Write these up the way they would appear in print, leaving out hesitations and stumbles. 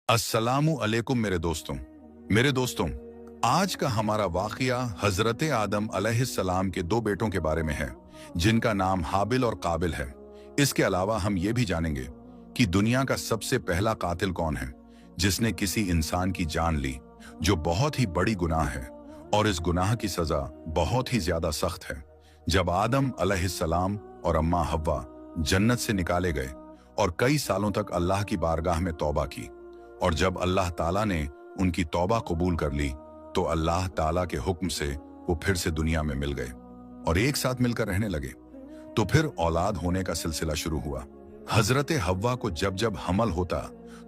अस्सलामु अलैकुम मेरे दोस्तों, आज का हमारा वाक़या हज़रत आदम अलैहिस्सलाम के दो बेटों के बारे में है, जिनका नाम हाबिल और काबिल है। इसके अलावा हम ये भी जानेंगे कि दुनिया का सबसे पहला कातिल कौन है, जिसने किसी इंसान की जान ली, जो बहुत ही बड़ी गुनाह है और इस गुनाह की सज़ा बहुत ही ज़्यादा सख्त है। जब आदम अलैहिस्सलाम और अम्मा हव्वा जन्नत से निकाले गए और कई सालों तक अल्लाह की बारगाह में तौबा की, और जब अल्लाह ताला ने उनकी तौबा कबूल कर ली तो अल्लाह ताला के हुक्म से वो फिर से दुनिया में मिल गए और एक साथ मिलकर रहने लगे। तो फिर औलाद होने का सिलसिला शुरू हुआ। हजरत हव्वा को जब जब हमल होता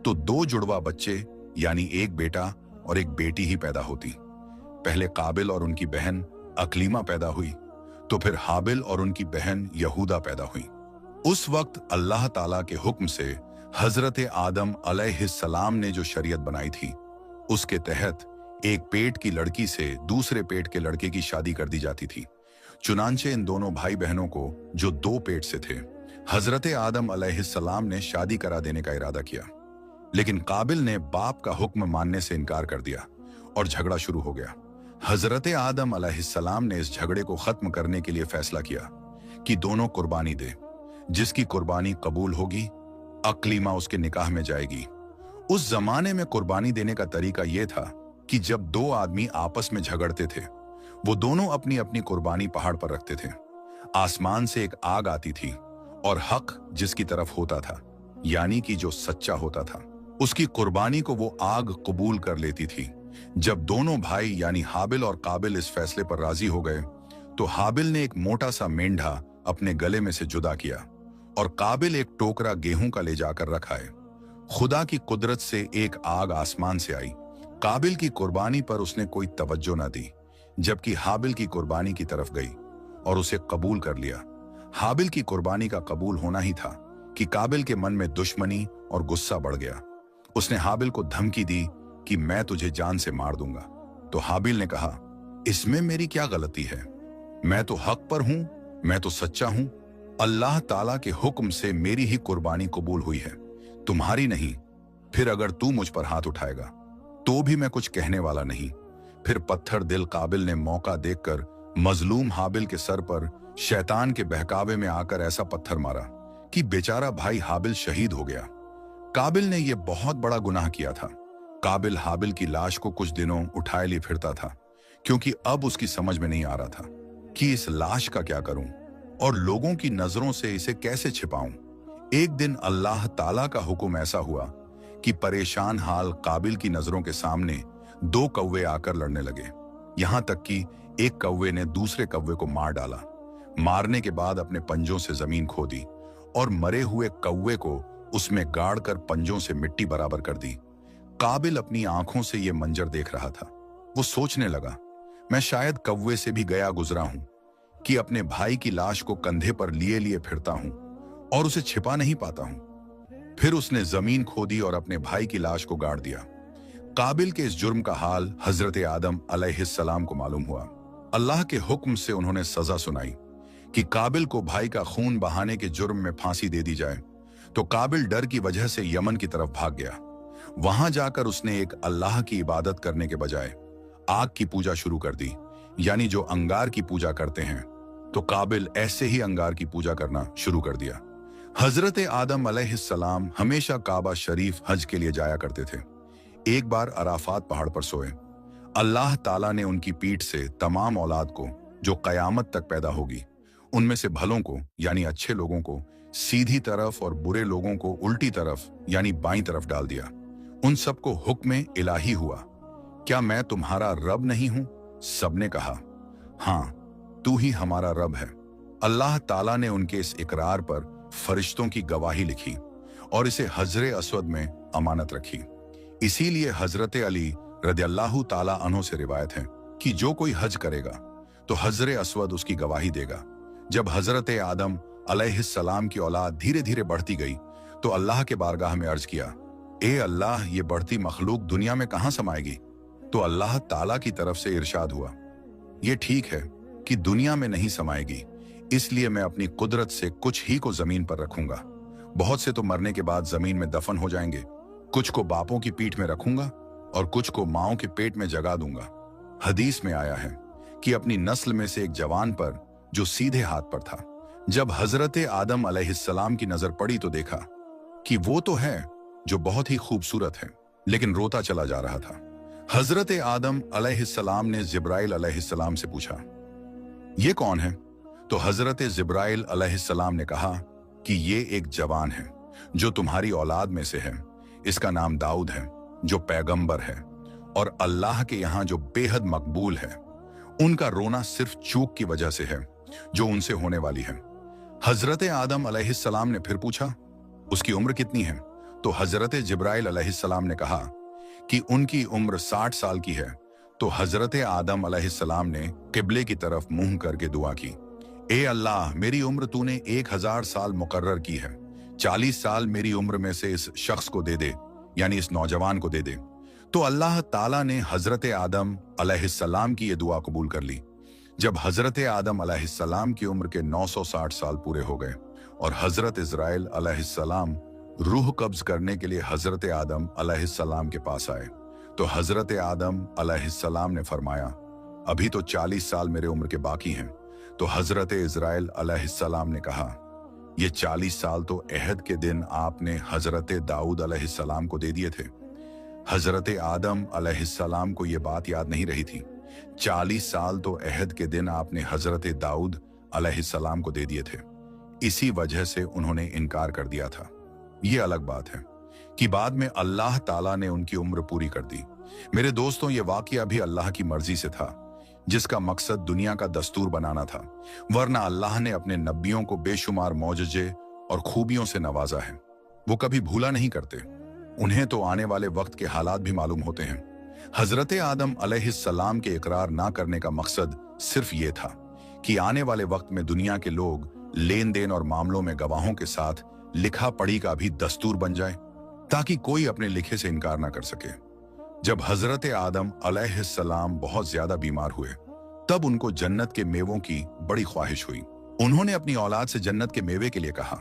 तो दो जुड़वा बच्चे यानी एक बेटा और एक बेटी ही पैदा होती। पहले काबिल और उनकी बहन अकलीमा पैदा हुई, तो फिर हाबिल और उनकी बहन यहूदा पैदा हुई। उस वक्त अल्लाह ताला के हुक्म से हजरत आदम अलैहिस्सलाम ने जो शरीयत बनाई थी, उसके तहत एक पेट की लड़की से दूसरे पेट के लड़के की शादी कर दी जाती थी। चुनांचे इन दोनों भाई बहनों को, जो दो पेट से थे, हजरत आदम अलैहिस्सलाम ने शादी करा देने का इरादा किया, लेकिन काबिल ने बाप का हुक्म मानने से इनकार कर दिया और झगड़ा शुरू हो गया। हजरत आदम अलैहिस्सलाम ने इस झगड़े को खत्म करने के लिए फैसला किया कि दोनों कुर्बानी दे। जिसकी कुर्बानी कबूल होगी, अकलीमा उसके निकाह में जाएगी। उस जमाने में कुर्बानी देने का तरीका यह था कि जब दो आदमी आपस में झगड़ते थे, वो दोनों अपनी अपनी कुर्बानी पहाड़ पर रखते थे। आसमान से एक आग आती थी और हक जिसकी तरफ होता था, यानी कि जो सच्चा होता था, उसकी कुर्बानी को वो आग कबूल कर लेती थी। जब दोनों भाई यानी हाबिल और काबिल इस फैसले पर राजी हो गए, तो हाबिल ने एक मोटा सा मेंढा अपने गले में से जुदा किया और काबिल एक टोकरा गेहूं का ले जाकर रखाए। खुदा की कुदरत से एक आग आसमान से आई। काबिल की कुर्बानी पर उसने कोई तवज्जो न दी, जबकि हाबिल की कुर्बानी की तरफ गई और उसे कबूल कर लिया। हाबिल की कुर्बानी का कबूल होना ही था कि काबिल के मन में दुश्मनी और गुस्सा बढ़ गया। उसने हाबिल को धमकी दी कि मैं तुझे जान से मार दूंगा। तो हाबिल ने कहा, इसमें मेरी क्या गलती है? मैं तो हक पर हूं, मैं तो सच्चा हूं। अल्लाह ताला के हुक्म से मेरी ही कुर्बानी कबूल हुई है, तुम्हारी नहीं। फिर अगर तू मुझ पर हाथ उठाएगा तो भी मैं कुछ कहने वाला नहीं। फिर पत्थर दिल काबिल ने मौका देखकर मजलूम हाबिल के सर पर शैतान के बहकावे में आकर ऐसा पत्थर मारा कि बेचारा भाई हाबिल शहीद हो गया। काबिल ने यह बहुत बड़ा गुनाह किया था। काबिल हाबिल की लाश को कुछ दिनों उठाए लिए फिरता था, क्योंकि अब उसकी समझ में नहीं आ रहा था कि इस लाश का क्या करूं और लोगों की नजरों से इसे कैसे छिपाऊं। एक दिन अल्लाह ताला का हुक्म ऐसा हुआ कि परेशान हाल काबिल की नजरों के सामने दो कौवे आकर लड़ने लगे। यहां तक कि एक कौवे ने दूसरे कौवे को मार डाला। मारने के बाद अपने पंजों से जमीन खोदी और मरे हुए कौवे को उसमें गाड़कर पंजों से मिट्टी बराबर कर दी। काबिल अपनी आंखों से यह मंजर देख रहा था। वो सोचने लगा, मैं शायद कौवे से भी गया गुजरा हूं कि अपने भाई की लाश को कंधे पर लिए लिए फिरता हूं और उसे छिपा नहीं पाता हूं। फिर उसने जमीन खोदी और अपने भाई की लाश को गाड़ दिया। काबिल के इस जुर्म का हाल हजरत आदम अलैहिस्सलाम को मालूम हुआ। अल्लाह के हुक्म से उन्होंने सजा सुनाई कि काबिल को भाई का खून बहाने के जुर्म में फांसी दे दी जाए। तो काबिल डर की वजह से यमन की तरफ भाग गया। वहां जाकर उसने एक अल्लाह की इबादत करने के बजाय आग की पूजा शुरू कर दी, यानी जो अंगार की पूजा करते हैं। तो काबिल ऐसे ही अंगार की पूजा करना शुरू कर दिया। हजरत आदम अलैहिस्सलाम हमेशा काबा शरीफ हज के लिए जाया करते थे। एक बार अराफात पहाड़ पर सोए। अल्लाह ताला ने उनकी पीठ से तमाम औलाद को, जो कयामत तक पैदा होगी, उनमें से भलों को यानी अच्छे लोगों को सीधी तरफ और बुरे लोगों को उल्टी तरफ यानी बाईं तरफ डाल दिया। उन सबको हुक्म इलाही हुआ, क्या मैं तुम्हारा रब नहीं हूं? सबने कहा, हां, तू ही हमारा रब है। अल्लाह ताला ने उनके इस इकरार पर फरिश्तों की गवाही लिखी और इसे हजरे अस्वद में अमानत रखी। इसीलिए हजरत अली रदियल्लाहु ताला अन्हु से रिवायत है कि जो कोई हज करेगा तो हजरे अस्वद उसकी गवाही देगा। जब हजरत आदम अलैहिस्सलाम की औलाद धीरे धीरे बढ़ती गई तो अल्लाह के बारगाह में अर्ज किया, ए अल्लाह, ये बढ़ती मखलूक दुनिया में कहां समाएगी? तो अल्लाह ताला की तरफ से इरशाद हुआ, ये ठीक है कि दुनिया में नहीं समाएगी, इसलिए मैं अपनी कुदरत से कुछ ही को जमीन पर रखूंगा। बहुत से तो मरने के बाद जमीन में दफन हो जाएंगे कुछ को बापों की पीठ में रखूंगा और कुछ को माओं के पेट में जगा दूंगा। हदीस में आया है कि अपनी नस्ल में से एक जवान पर जो सीधे हाथ पर था, जब हजरत आदम अलैहिस्सलाम की नजर पड़ी तो देखा कि वो तो है जो बहुत ही खूबसूरत है, लेकिन रोता चला जा रहा था। हजरत आदम अलैहिस्सलाम ने जिब्राइल अलैहिस्सलाम से पूछा, ये कौन है? तो हजरत जिब्राइल अलैहिस्सलाम ने कहा कि ये एक जवान है जो तुम्हारी औलाद में से है। इसका नाम दाऊद है जो पैगंबर है और अल्लाह के यहाँ जो बेहद मकबूल है। उनका रोना सिर्फ चूक की वजह से है जो उनसे होने वाली है। हजरत आदम अलैहिस्सलाम ने फिर पूछा, उसकी उम्र कितनी है? तो हजरत जिब्राइल अलैहिस्सलाम ने कहा कि उनकी उम्र 60 साल की है। तो हजरत आदम अलैहिस्सलाम ने किबले की तरफ मुंह करके दुआ की, ए अल्लाह, मेरी उम्र तूने 1000 साल मुकर्रर की है। 40 साल मेरी उम्र में से इस शख्स को दे दे, यानी इस नौजवान को दे दे। तो अल्लाह ताला ने हजरत आदम अलैहिस्सलाम की ये दुआ कबूल कर ली। जब हजरत आदम अलैहिस्सलाम की उम्र के 960 साल पूरे हो गए और हजरत इज़राइल अलैहिस्सलाम रूह कब्ज करने के लिए हजरत आदम अलैहिस्सलाम के पास आए, तो हजरत आदम अलैहिस्सलाम ने फरमाया, अभी तो 40 साल मेरे उम्र के बाकी हैं। तो हजरत इज़राइल अलैहिस्सलाम ने कहा, ये 40 साल तो अहद के दिन आपने हजरत दाऊद अलैहिस्सलाम को दे दिए थे। हजरत आदम अलैहिस्सलाम को यह बात याद नहीं रही थी। 40 साल तो अहद के दिन आपने हजरत दाऊद अलैहिस्सलाम को दे दिए थे, इसी वजह से उन्होंने इनकार कर दिया था। ये अलग बात है कि बाद में अल्लाह ताला ने उनकी उम्र पूरी कर दी। मेरे दोस्तों, ये वाकया भी अल्लाह की मर्जी से था, जिसका मकसद दुनिया का दस्तूर बनाना था। वरना अल्लाह ने अपने नबियों को बेशुमार मौजज़े और खूबियों से नवाजा है। वो कभी भूला नहीं करते। उन्हें तो आने वाले वक्त के हालात भी मालूम होते हैं। हजरत आदम अलैहिस्सलाम के इकरार ना करने का मकसद सिर्फ ये था कि आने वाले वक्त में दुनिया के लोग लेन देन और मामलों में गवाहों के साथ लिखा पढ़ी का भी दस्तूर बन जाए, ताकि कोई अपने लिखे से इनकार ना कर सके। जब हजरत आदम अलैहिस्सलाम बहुत ज्यादा बीमार हुए, तब उनको जन्नत के मेवों की बड़ी ख्वाहिश हुई। उन्होंने अपनी औलाद से जन्नत के मेवे के लिए कहा।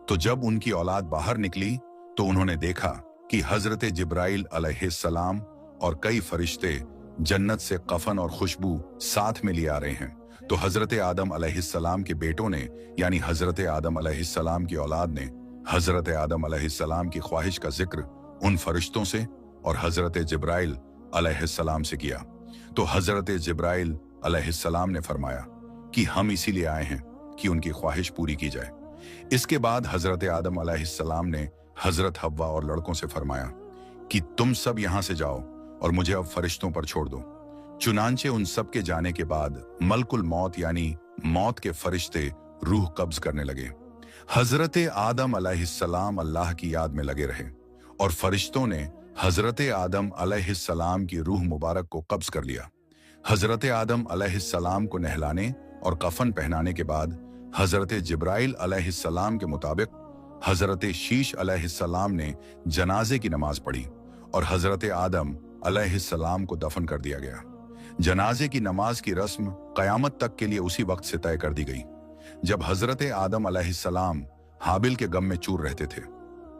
तो जब उनकी औलाद बाहर निकली तो उन्होंने देखा कि हजरत जिब्राइल अलैहिस्सलाम और कई फरिश्ते जन्नत से कफन और खुशबू साथ में लिए आ रहे हैं। तो हजरत आदम अलैहिस्सलाम के बेटों ने, यानी हजरत आदम अलैहिस्सलाम की औलाद ने, हजरत आदम अलैहिस्सलाम की ख्वाहिश का जिक्र उन फरिश्तों से और हजरत जिब्राइल अलैहिस्सलाम से किया। तो हजरत जिब्राइल अलैहिस्सलाम ने फरमाया कि हम इसीलिए आए हैं कि उनकी ख्वाहिश पूरी की जाए। इसके बाद हजरत आदम अलैहिस्सलाम ने हजरत हव्वा और लड़कों से फरमाया कि तुम सब यहां से जाओ और मुझे अब फरिश्तों पर छोड़ दो। चुनांचे उन सब के जाने के बाद मलकुल मौत यानी मौत के फरिश्ते रूह कब्ज करने लगे। हजरत आदम अलैहिस्सलाम अल्लाह की याद में लगे रहे और फरिश्तों ने हजरत आदम अलैहिस्सलाम की रूह मुबारक को कब्ज कर लिया। हजरत आदम अलैहिस्सलाम को नहलाने और कफन पहनाने के बाद हजरत जिब्राइल अलैहिस्सलाम के मुताबिक हजरत शीश अलैहिस्सलाम ने जनाजे की नमाज पढ़ी और हजरत आदम अलैहिस्सलाम को दफन कर दिया गया। जनाजे की नमाज की रस्म कयामत तक के लिए उसी वक्त से तय कर दी गई जब हजरत आदम अलैहिस्सलाम हाबिल के गम में चूर रहते थे।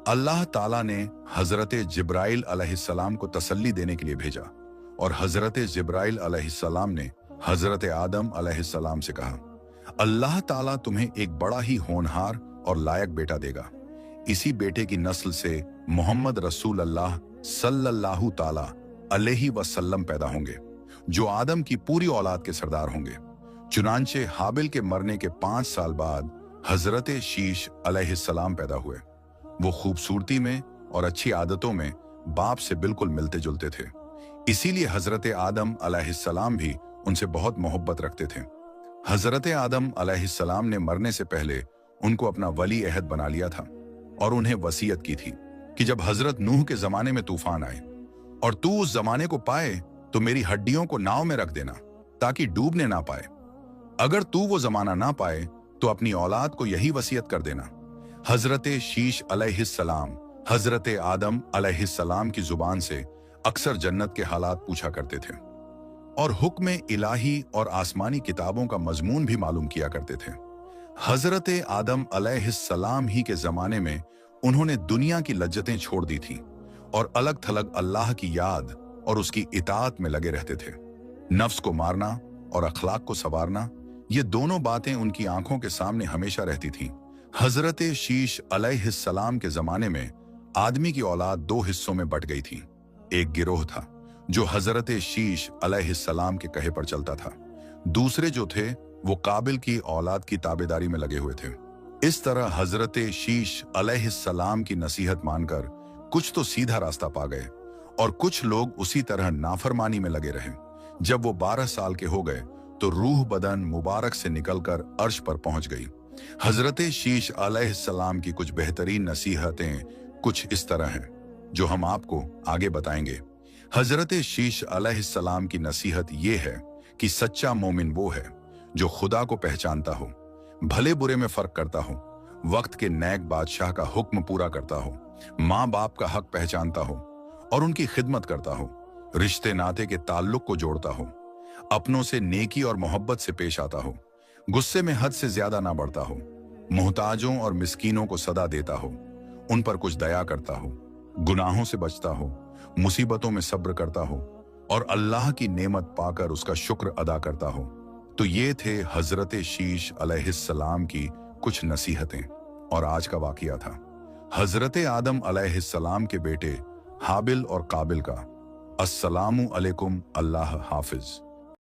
अल्लाह ताला ने हजरत जिब्राइल अलैहिस्सलाम को तसल्ली देने के लिए भेजा और हजरत जिब्राइल अलैहिस्सलाम ने हजरत आदम अलैहिस्सलाम से कहा, अल्लाह ताला तुम्हें एक बड़ा ही होनहार और लायक बेटा देगा। इसी बेटे की नस्ल से मोहम्मद रसूल अल्लाह सल्लल्लाहु ताला अलैहि वसल्लम पैदा होंगे, जो आदम की पूरी औलाद के सरदार होंगे। चुनांचे हाबिल के मरने के 5 साल बाद हजरत शीश अलैहिस्सलाम पैदा हुए। वो खूबसूरती में और अच्छी आदतों में बाप से बिल्कुल मिलते जुलते थे, इसीलिए हजरत आदम अलैहिस्सलाम भी उनसे बहुत मोहब्बत रखते थे। हजरत आदम अलैहिस्सलाम ने मरने से पहले उनको अपना वली अहद बना लिया था और उन्हें वसीयत की थी कि जब हजरत नूह के जमाने में तूफान आए और तू उस जमाने को पाए तो मेरी हड्डियों को नाव में रख देना ताकि डूबने ना पाए। अगर तू वो जमाना ना पाए तो अपनी औलाद को यही वसीयत कर देना। हजरत शीश अलैहिस्सलाम हजरत आदम अलैहिस्सलाम की जुबान से अक्सर जन्नत के हालात पूछा करते थे और हुक्म इलाही और आसमानी किताबों का मजमून भी मालूम किया करते थे। हजरत आदम अलैहिस्सलाम ही के जमाने में उन्होंने दुनिया की लज्जतें छोड़ दी थी और अलग थलग अल्लाह की याद और उसकी इताअत में लगे रहते थे। नफ्स को मारना और अखलाक को संवारना, ये दोनों बातें उनकी आंखों के सामने हमेशा रहती थीं। हजरत शीश अलैहिस्सलाम के जमाने में आदमी की औलाद दो हिस्सों में बट गई थी। एक गिरोह था जो हजरत शीश अलैहिस्सलाम के कहे पर चलता था, दूसरे जो थे वो काबिल की औलाद की ताबेदारी में लगे हुए थे। इस तरह हजरत शीश अलैहिस्सलाम की नसीहत मानकर कुछ तो सीधा रास्ता पा गए और कुछ लोग उसी तरह नाफरमानी में लगे रहे। जब वो 12 साल के हो गए तो रूह बदन मुबारक से निकलकर अर्श पर पहुंच गई। हजरत शीश अलैहिस्सलाम की कुछ बेहतरीन नसीहतें कुछ इस तरह हैं जो हम आपको आगे बताएंगे। हजरत शीश अलैहिस्सलाम की नसीहत ये है कि सच्चा मोमिन वो है जो खुदा को पहचानता हो, भले बुरे में फर्क करता हो, वक्त के नेक बादशाह का हुक्म पूरा करता हो, माँ बाप का हक पहचानता हो और उनकी खिदमत करता हो, रिश्ते नाते के ताल्लुक को जोड़ता हो, अपनों से नेकी और मोहब्बत से पेश आता हो, गुस्से में हद से ज्यादा ना बढ़ता हो, मोहताजों और मिस्कीनों को सदा देता हो, उन पर कुछ दया करता हो, गुनाहों से बचता हो, मुसीबतों में सब्र करता हो और अल्लाह की नेमत पाकर उसका शुक्र अदा करता हो। तो ये थे हजरत शीश अलैहिस्सलाम की कुछ नसीहतें। और आज का वाकया था हजरत आदम अलैहिस्सलाम के बेटे हाबिल और काबिल का। अस्सलामु अलैकुम, अल्लाह हाफिज।